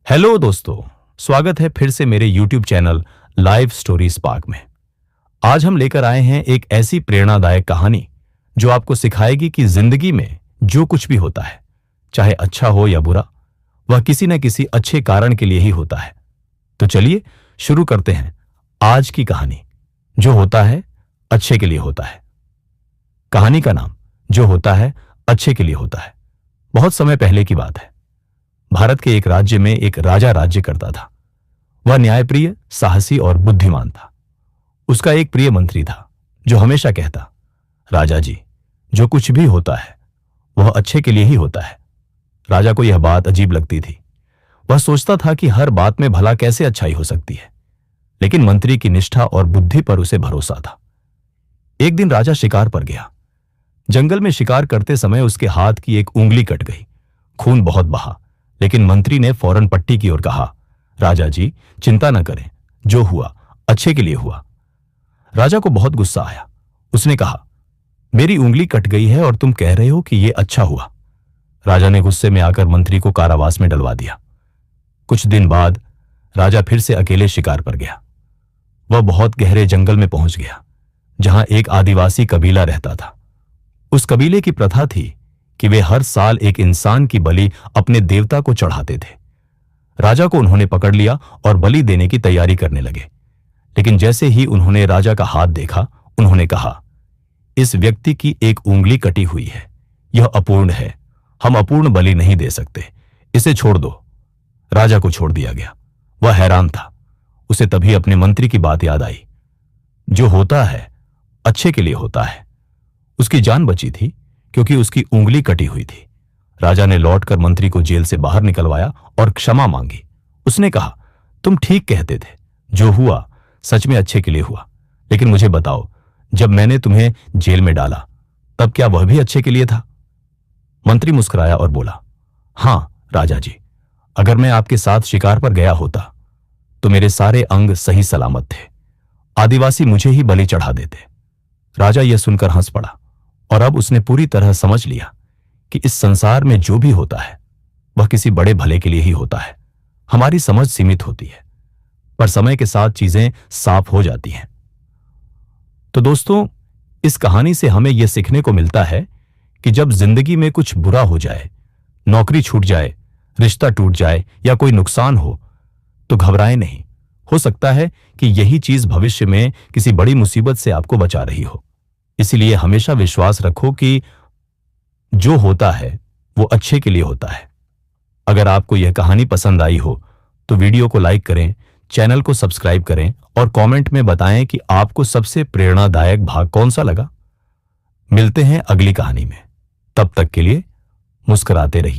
Hello दोस्तों, स्वागत है फिर से मेरे YouTube channel live story spark में। आज हम लेकर आए हैं एक ऐसी प्रेरणादायक कहानी जो आपको सिखाएगी कि जिंदगी में जो कुछ भी होता है, चाहे अच्छा हो या बुरा, वह किसी न किसी अच्छे कारण के लिए ही होता है। तो चलिए शुरू करते हैं आज की कहानी, जो होता है अच्छे के लिए होता है। कहानी का नाम जो होता है अच्छे के लिए होता है। बहुत समय पहले की बात है। भारत के एक राज्य में एक राजा राज्य करता था। वह न्यायप्रिय, साहसी और बुद्धिमान था। उसका एक प्रिय मंत्री था जो हमेशा कहता, राजा जी, जो कुछ भी होता है वह अच्छे के लिए ही होता है। राजा को यह बात अजीब लगती थी। वह सोचता था कि हर बात में भला कैसे अच्छाई हो सकती है, लेकिन मंत्री की निष्ठा और बुद्धि पर उसे भरोसा था। एक दिन राजा शिकार पर गया। जंगल में शिकार करते समय उसके हाथ की एक उंगली कट गई। खून बहुत बहा, लेकिन मंत्री ने फौरन पट्टी की और कहा, राजा जी, चिंता न करें, जो हुआ अच्छे के लिए हुआ। राजा को बहुत गुस्सा आया। उसने कहा, मेरी उंगली कट गई है और तुम कह रहे हो कि यह अच्छा हुआ। राजा ने गुस्से में आकर मंत्री को कारावास में डलवा दिया। कुछ दिन बाद राजा फिर से अकेले शिकार पर गया। वह बहुत गहरे जंगल में पहुंच गया, जहां एक आदिवासी कबीला रहता था। उस कबीले की प्रथा थी कि वे हर साल एक इंसान की बलि अपने देवता को चढ़ाते थे। राजा को उन्होंने पकड़ लिया और बलि देने की तैयारी करने लगे। लेकिन जैसे ही उन्होंने राजा का हाथ देखा, उन्होंने कहा, इस व्यक्ति की एक उंगली कटी हुई है, यह अपूर्ण है, हम अपूर्ण बलि नहीं दे सकते, इसे छोड़ दो। राजा को छोड़ दिया गया। वह हैरान था। उसे तभी अपने मंत्री की बात याद आई, जो होता है अच्छे के लिए होता है। उसकी जान बची थी क्योंकि उसकी उंगली कटी हुई थी। राजा ने लौटकर मंत्री को जेल से बाहर निकलवाया और क्षमा मांगी। उसने कहा, तुम ठीक कहते थे, जो हुआ सच में अच्छे के लिए हुआ। लेकिन मुझे बताओ, जब मैंने तुम्हें जेल में डाला तब क्या वह भी अच्छे के लिए था? मंत्री मुस्कुराया और बोला, हां राजा जी, अगर मैं आपके साथ शिकार पर गया होता तो मेरे सारे अंग सही सलामत थे। आदिवासी मुझे ही बलि चढ़ा देते। राजा यह सुनकर हंस पड़ा और अब उसने पूरी तरह समझ लिया कि इस संसार में जो भी होता है वह किसी बड़े भले के लिए ही होता है। हमारी समझ सीमित होती है, पर समय के साथ चीजें साफ हो जाती हैं। तो दोस्तों, इस कहानी से हमें यह सीखने को मिलता है कि जब जिंदगी में कुछ बुरा हो जाए, नौकरी छूट जाए, रिश्ता टूट जाए या कोई नुकसान हो, तो घबराएं नहीं। हो सकता है कि यही चीज भविष्य में किसी बड़ी मुसीबत से आपको बचा रही हो। इसीलिए हमेशा विश्वास रखो कि जो होता है वो अच्छे के लिए होता है। अगर आपको यह कहानी पसंद आई हो तो वीडियो को लाइक करें, चैनल को सब्सक्राइब करें और कमेंट में बताएं कि आपको सबसे प्रेरणादायक भाग कौन सा लगा। मिलते हैं अगली कहानी में। तब तक के लिए मुस्कुराते रहिए।